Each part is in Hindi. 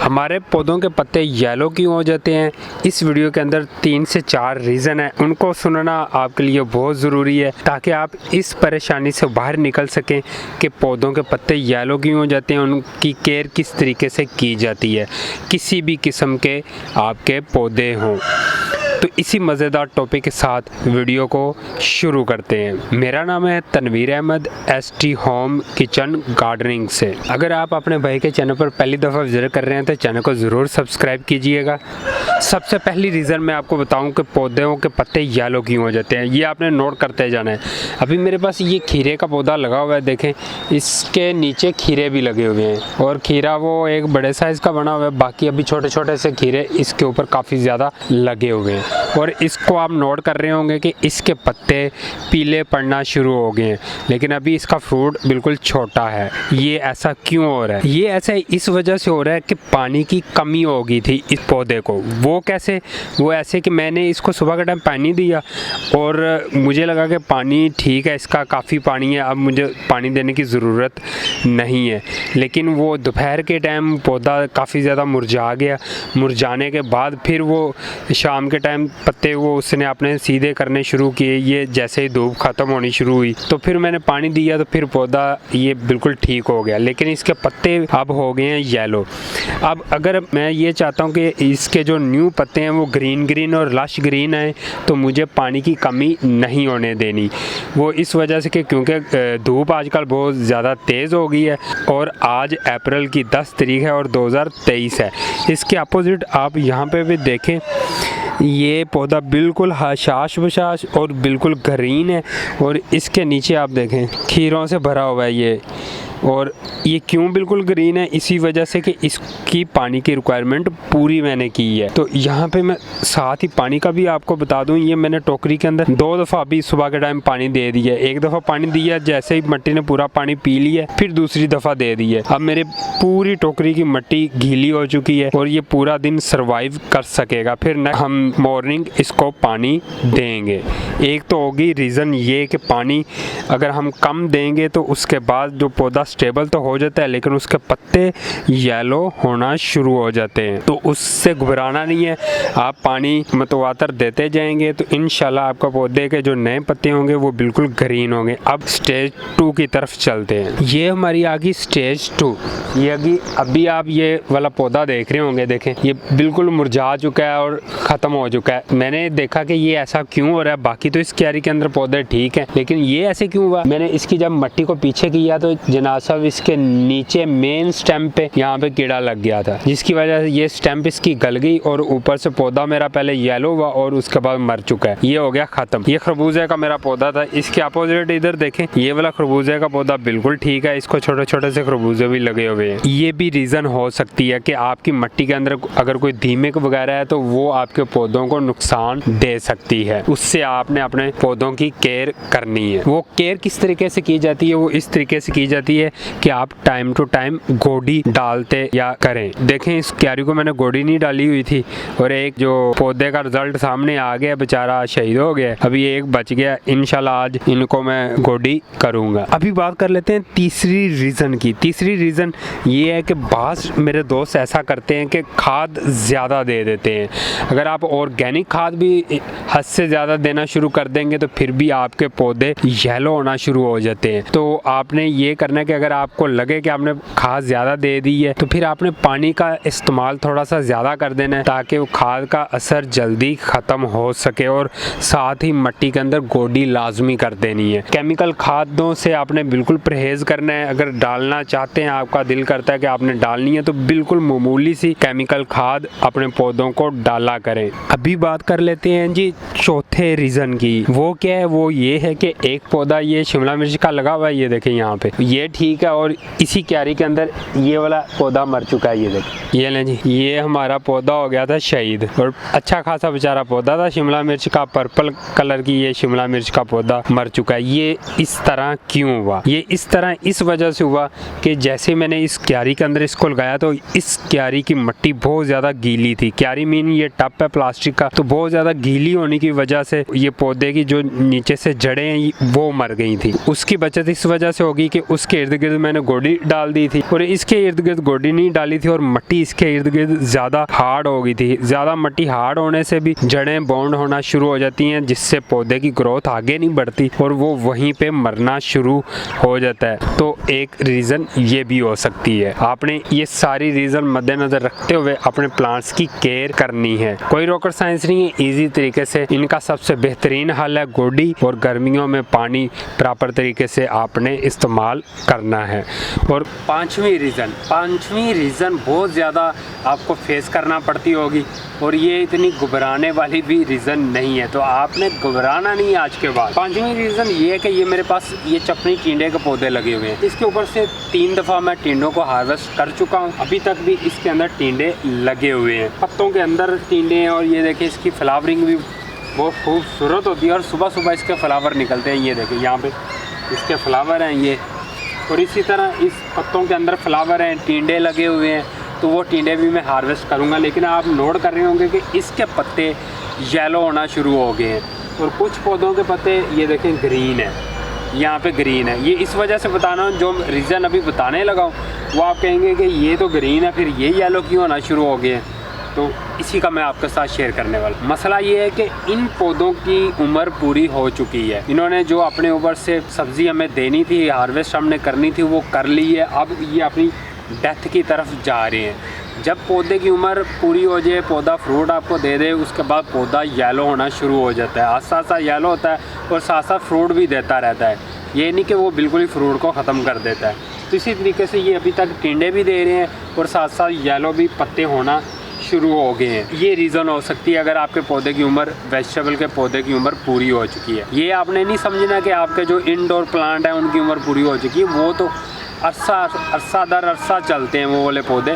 हमारे पौधों के पत्ते येलो क्यों हो जाते हैं, इस वीडियो के अंदर 3 से 4 रीज़न है। उनको सुनना आपके लिए बहुत ज़रूरी है ताकि आप इस परेशानी से बाहर निकल सकें कि पौधों के पत्ते येलो क्यों हो जाते हैं, उनकी केयर किस तरीके से की जाती है, किसी भी किस्म के आपके पौधे हों। तो इसी मज़ेदार टॉपिक के साथ वीडियो को शुरू करते हैं। मेरा नाम है Tanveer Ahmad, ST home kitchen gardening से। अगर आप अपने भाई के चैनल पर पहली दफ़ा विजिट कर रहे हैं तो चैनल को ज़रूर सब्सक्राइब कीजिएगा। सबसे पहली रीज़न मैं आपको बताऊं कि पौधों के पत्ते येलो क्यों हो जाते हैं, ये आपने नोट करते जाना है। अभी मेरे पास ये खीरे का पौधा लगा हुआ है, देखें इसके नीचे खीरे भी लगे हुए हैं और खीरा वो एक बड़े साइज़ का बना हुआ है, बाकी अभी छोटे छोटे से खीरे इसके ऊपर काफ़ी ज़्यादा लगे हुए हैं। और इसको आप नोट कर रहे होंगे कि इसके पत्ते पीले पड़ना शुरू हो गए हैं, लेकिन अभी इसका फ्रूट बिल्कुल छोटा है। ये ऐसा क्यों हो रहा है? ये ऐसा इस वजह से हो रहा है कि पानी की कमी हो गई थी इस पौधे को। वो कैसे? वो ऐसे कि मैंने इसको सुबह के टाइम पानी दिया और मुझे लगा कि पानी ठीक है, इसका काफ़ी पानी है, अब मुझे पानी देने की ज़रूरत नहीं है। लेकिन वो दोपहर के टाइम पौधा काफ़ी ज़्यादा मुरझा गया। मुरझाने के बाद फिर वो शाम के टाइम पत्ते वो उसने अपने सीधे करने शुरू किए। ये जैसे ही धूप ख़त्म होनी शुरू हुई तो फिर मैंने पानी दिया तो फिर पौधा ये बिल्कुल ठीक हो गया, लेकिन इसके पत्ते अब हो गए हैं येलो। अब अगर मैं ये चाहता हूँ कि इसके जो न्यू पत्ते हैं वो ग्रीन ग्रीन और लश ग्रीन आए तो मुझे पानी की कमी नहीं होने देनी। वो इस वजह से कि क्योंकि धूप आजकल बहुत ज़्यादा तेज़ हो गई है और आज अप्रैल की 10 तारीख है और 2023 है। इसके अपोजिट आप यहाँ पे भी देखें, ये पौधा बिल्कुल हशाश बशाश और बिल्कुल ग्रीन है और इसके नीचे आप देखें खीरों से भरा हुआ है ये। और ये क्यों बिल्कुल ग्रीन है? इसी वजह से कि इसकी पानी की रिक्वायरमेंट पूरी मैंने की है। तो यहाँ पे मैं साथ ही पानी का भी आपको बता दूँ, ये मैंने टोकरी के अंदर 2 दफ़ा अभी सुबह के टाइम पानी दे दिया। एक दफ़ा पानी दिया, जैसे ही मिट्टी ने पूरा पानी पी लिया, फिर दूसरी दफ़ा दे दी है। अब मेरे पूरी टोकरी की मिट्टी गीली हो चुकी है और ये पूरा दिन सर्वाइव कर सकेगा। फिर हम मॉर्निंग इसको पानी देंगे। एक तो होगी रीज़न ये कि पानी अगर हम कम देंगे तो उसके बाद जो पौधा स्टेबल तो हो जाता है, लेकिन उसके पत्ते येलो होना शुरू हो जाते हैं। तो उससे घबराना नहीं है, आप पानी मतवातर देते जाएंगे तो इंशाल्लाह आपका पौधे के जो नए पत्ते होंगे वो बिल्कुल ग्रीन होंगे। अब स्टेज 2 की तरफ चलते हैं। ये हमारी आ गई स्टेज 2। ये अभी आप ये वाला पौधा देख रहे होंगे, देखें ये बिल्कुल मुरझा चुका है और ख़त्म हो चुका है। मैंने देखा कि ये ऐसा क्यों हो रहा है, बाकी तो इस क्यारी के अंदर पौधे ठीक है, लेकिन ये ऐसे क्यों हुआ? मैंने इसकी जब मिट्टी को पीछे किया तो जनाब सब इसके नीचे मेन स्टेम पे यहाँ पे कीड़ा लग गया था, जिसकी वजह से ये स्टेम्प इसकी गल गई और ऊपर से पौधा मेरा पहले येलो हुआ और उसके बाद मर चुका है। ये हो गया ख़त्म। ये खरबूजे का मेरा पौधा था। इसके अपोजिट इधर देखें, ये वाला खरबूजे का पौधा बिल्कुल ठीक है, इसको छोटे छोटे से खरबूजे भी लगे हुए हैं। ये भी रीज़न हो सकती है कि आपकी मिट्टी के अंदर अगर कोई दीमक वगैरह है तो वो आपके पौधों को नुकसान दे सकती है। उससे आपने अपने पौधों की केयर करनी है। वो केयर किस तरीके से की जाती है? वो इस तरीके से की जाती है कि आप टाइम टू टाइम गोडी डालते या करें। देखें इस क्यारी को मैंने गोडी नहीं डाली हुई थी और एक जो पौधे का रिजल्ट सामने आ गया, बेचारा शहीद हो गया। अभी एक बच गया, इंशाल्लाह आज इनको मैं गोडी करूंगा। अभी बात कर लेते हैं तीसरी रीज़न की। तीसरी रीज़न ये है कि बास मेरे दोस्त ऐसा करते हैं कि खाद ज़्यादा दे देते हैं। अगर आप ऑर्गेनिक खाद भी हद से ज़्यादा देना शुरू कर देंगे तो फिर भी आपके पौधे येलो होना शुरू हो जाते हैं। तो आपने ये करना है कि अगर आपको लगे कि आपने खाद ज़्यादा दे दी है तो फिर आपने पानी का इस्तेमाल थोड़ा सा ज़्यादा कर देना है ताकि वो खाद का असर जल्दी ख़त्म हो सके। और साथ ही मिट्टी के अंदर गोडी लाजमी कर देनी है। केमिकल खादों से आपने बिल्कुल परहेज़ करना है। अगर डालना चाहते हैं, आपका दिल करता है कि आपने डालनी है, तो बिल्कुल मामूली सी केमिकल खाद अपने पौधों को डाला करें। अभी बात कर लेते हैं जी चौथे रीज़न की। वो क्या है? वो ये है कि एक पौधा ये शिमला मिर्च का लगा हुआ है, ये देखें यहाँ पे, ये ठीक है, और इसी क्यारी के अंदर ये वाला पौधा मर चुका है। ये देखिए, ये लें जी, ये हमारा पौधा हो गया था शहीद और अच्छा खासा बेचारा पौधा था शिमला मिर्च का, पर्पल कलर की ये शिमला मिर्च का पौधा मर चुका है। ये इस तरह क्यों हुआ? ये इस तरह इस वजह से हुआ कि जैसे मैंने इस क्यारी के अंदर इसको लगाया तो इस क्यारी की मिट्टी बहुत ज़्यादा गीली थी। क्यारी मीन ये टप है प्लास्टिक का, तो बहुत ज़्यादा गीली होने की वजह से ये पौधे की जो नीचे से जड़ें हैं वो मर गई थी। उसकी बचत इस वजह से होगी कि उसके इर्द गिर्द मैंने गोडी डाल दी थी और इसके इर्द गिर्द गोडी नहीं डाली थी और मट्टी इसके इर्द गिर्द ज़्यादा हार्ड हो गई थी। ज़्यादा मट्टी हार्ड होने से भी जड़ें बाउंड होना शुरू हो जाती हैं, जिससे पौधे की ग्रोथ आगे नहीं बढ़ती और वो वहीं पे मरना शुरू हो जाता है। तो एक रीज़न ये भी हो सकती है। आपने ये सारी रीज़न मद्देनज़र रखते हुए अपने प्लांट्स की केयर करनी है। कोई रॉकेट साइंस नहीं है, ईजी तरीके से इनका सबसे बेहतरीन हल है गोडी, और गर्मियों में पानी प्रॉपर तरीके से आपने इस्तेमाल करना है। और पांचवी रीज़न बहुत ज़्यादा आपको फेस करना पड़ती होगी और ये इतनी घबराने वाली भी रीज़न नहीं है, तो आपने घबराना नहीं आज के बाद। पांचवी रीज़न ये है कि ये मेरे पास ये चपनी टिंडे के पौधे लगे हुए हैं। इसके ऊपर से 3 दफ़ा मैं टिंडों को हार्वेस्ट कर चुका हूँ, अभी तक भी इसके अंदर टिंडे लगे हुए हैं, पत्तों के अंदर टिंडे हैं। और ये देखिए इसकी फ्लावरिंग भी बहुत खूबसूरत होती है और सुबह सुबह इसके फ्लावर निकलते हैं। ये देखिए यहाँ पे इसके फ्लावर हैं ये, और इसी तरह इस पत्तों के अंदर फ्लावर हैं, टिंडे लगे हुए हैं, तो वो टिंडे भी मैं हार्वेस्ट करूँगा। लेकिन आप नोट कर रहे होंगे कि इसके पत्ते येलो होना शुरू हो गए हैं और कुछ पौधों के पत्ते ये देखें ग्रीन है, यहाँ पे ग्रीन है। ये इस वजह से बता रहा हूँ, जो रीज़न अभी बताने लगा हूँ वो आप कहेंगे कि ये तो ग्रीन है, फिर ये येलो क्यों होना शुरू हो गए हैं, तो इसी का मैं आपके साथ शेयर करने वाला। मसला ये है कि इन पौधों की उम्र पूरी हो चुकी है। इन्होंने जो अपने ऊपर से सब्ज़ी हमें देनी थी, हार्वेस्ट हमने करनी थी, वो कर ली है। अब ये अपनी डेथ की तरफ जा रहे हैं। जब पौधे की उम्र पूरी हो जाए, पौधा फ्रूट आपको दे दे, उसके बाद पौधा येलो होना शुरू हो जाता है। आस्ता आस्ता येलो होता है और साथ साथ फ्रूट भी देता रहता है। ये नहीं कि वो बिल्कुल ही फ्रूट को ख़त्म कर देता है। तो इसी तरीके से ये अभी तक टिंडे भी दे रहे हैं और साथ साथ येलो भी पत्ते होना शुरू हो गए हैं। ये रीज़न हो सकती है अगर आपके पौधे की उम्र, वेजिटेबल के पौधे की उम्र पूरी हो चुकी है। ये आपने नहीं समझना कि आपके जो इंडोर प्लांट हैं उनकी उम्र पूरी हो चुकी है, वो तो अरसा दर अरसा चलते हैं वो वाले पौधे।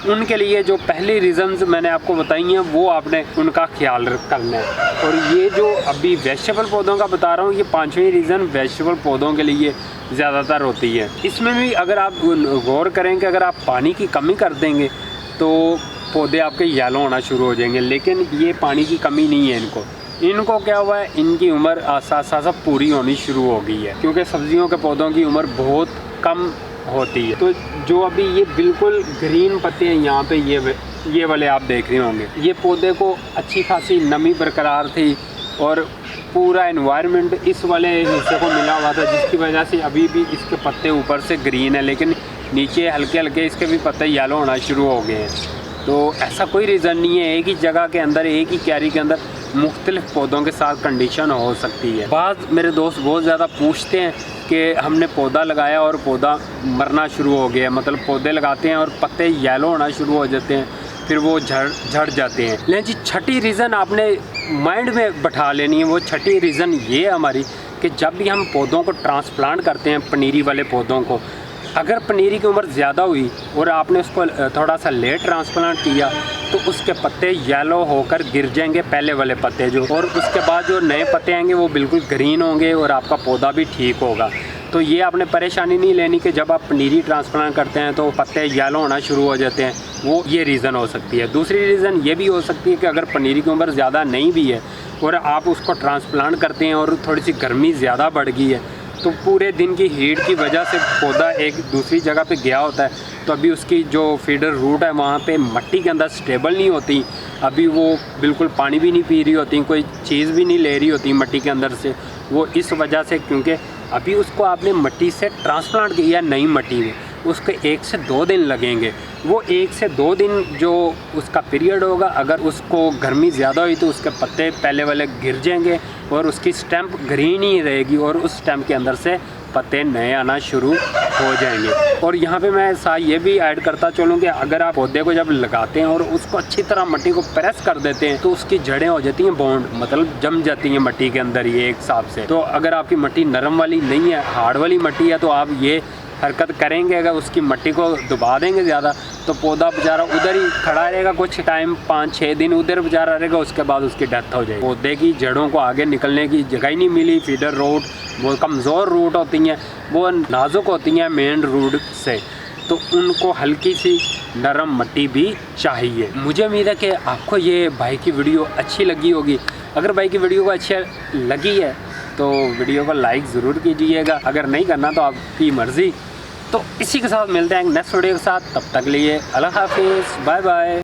उनके लिए जो पहली रीज़न्स मैंने आपको बताई हैं वो आपने उनका ख्याल करना है। और ये जो अभी वेजिटेबल पौधों का बता रहा हूँ, ये पांचवी रीज़न वेजिटेबल पौधों के लिए ज़्यादातर होती है। इसमें भी अगर आप गौर करें कि अगर आप पानी की कमी कर देंगे तो पौधे आपके येलो होना शुरू हो जाएंगे, लेकिन ये पानी की कमी नहीं है। इनको क्या हुआ है, इनकी उम्र आस्ता आस्ता सब पूरी होनी शुरू हो गई है, क्योंकि सब्जियों के पौधों की उम्र बहुत कम होती है। तो जो अभी ये बिल्कुल ग्रीन पत्ते हैं यहाँ पे, ये वाले आप देख रहे होंगे, ये पौधे को अच्छी खासी नमी बरकरार थी और पूरा एनवायरनमेंट इस वाले हिस्से को मिला हुआ था, जिसकी वजह से अभी भी इसके पत्ते ऊपर से ग्रीन है, लेकिन नीचे हल्के हल्के इसके भी पत्ते येलो होना शुरू हो गए हैं। तो ऐसा कोई रीज़न नहीं है, एक ही जगह के अंदर, एक ही क्यारी के अंदर मुख्तलिफ पौधों के साथ कंडीशन हो सकती है। बाद मेरे दोस्त बहुत ज़्यादा पूछते हैं कि हमने पौधा लगाया और पौधा मरना शुरू हो गया, मतलब पौधे लगाते हैं और पत्ते येलो होना शुरू हो जाते हैं, फिर वो झड़ जाते हैं। लेकिन जी छठी रीज़न आपने माइंड में बैठा लेनी है। वो छठी रीज़न ये है हमारी कि जब भी हम पौधों को ट्रांसप्लांट करते हैं, पनीरी वाले पौधों को, अगर पनीरी की उम्र ज़्यादा हुई और आपने उसको थोड़ा सा लेट ट्रांसप्लांट किया तो उसके पत्ते येलो होकर गिर जाएंगे, पहले वाले पत्ते जो, और उसके बाद जो नए पत्ते आएंगे वो बिल्कुल ग्रीन होंगे और आपका पौधा भी ठीक होगा। तो ये आपने परेशानी नहीं लेनी कि जब आप पनीरी ट्रांसप्लांट करते हैं तो पत्ते येलो होना शुरू हो जाते हैं, वो ये रीज़न हो सकती है। दूसरी रीज़न ये भी हो सकती है कि अगर पनीरी की उम्र ज़्यादा नहीं भी है और आप उसको ट्रांसप्लांट करते हैं और थोड़ी सी गर्मी ज़्यादा बढ़ गई है, तो पूरे दिन की हीट की वजह से पौधा एक दूसरी जगह पे गया होता है, तो अभी उसकी जो फीडर रूट है वहाँ पे मट्टी के अंदर स्टेबल नहीं होती, अभी वो बिल्कुल पानी भी नहीं पी रही होती, कोई चीज़ भी नहीं ले रही होती मट्टी के अंदर से। वो इस वजह से, क्योंकि अभी उसको आपने मट्टी से ट्रांसप्लांट किया नई मट्टी में, उसके 1 से 2 दिन लगेंगे। वो 1 से 2 दिन जो उसका पीरियड होगा, अगर उसको गर्मी ज़्यादा हुई तो उसके पत्ते पहले वाले गिर जाएंगे और उसकी स्टैम्प ग्रीन ही रहेगी और उस स्टैम्प के अंदर से पत्ते नए आना शुरू हो जाएंगे। और यहाँ पे मैं साथ ये भी ऐड करता चलूँ कि अगर आप पौधे को जब लगाते हैं और उसको अच्छी तरह मिट्टी को प्रेस कर देते हैं तो उसकी जड़ें हो जाती हैं बॉन्ड, मतलब जम जाती हैं मिट्टी के अंदर ये एक हिसाब से। तो अगर आपकी मिट्टी नरम वाली नहीं है, हार्ड वाली मिट्टी है, तो आप ये हरकत करेंगे, अगर उसकी मिट्टी को दबा देंगे ज़्यादा तो पौधा बेचारा उधर ही खड़ा रहेगा कुछ टाइम, 5-6 दिन उधर बेचारा रहेगा, उसके बाद उसकी डेथ हो जाएगी। पौधे की जड़ों को आगे निकलने की जगह ही नहीं मिली। फीडर रूट वो कमज़ोर रूट होती हैं, वो नाजुक होती हैं मेन रूट से, तो उनको हल्की सी नरम मिट्टी भी चाहिए। मुझे उम्मीद है कि आपको ये भाई की वीडियो अच्छी लगी होगी। अगर भाई की वीडियो को अच्छी लगी है तो वीडियो को लाइक ज़रूर कीजिएगा, अगर नहीं करना तो आपकी मर्ज़ी। तो इसी के साथ मिलते हैं नेक्स्ट वीडियो के साथ, तब तक लिए अल्लाह हाफिज़, बाय बाय।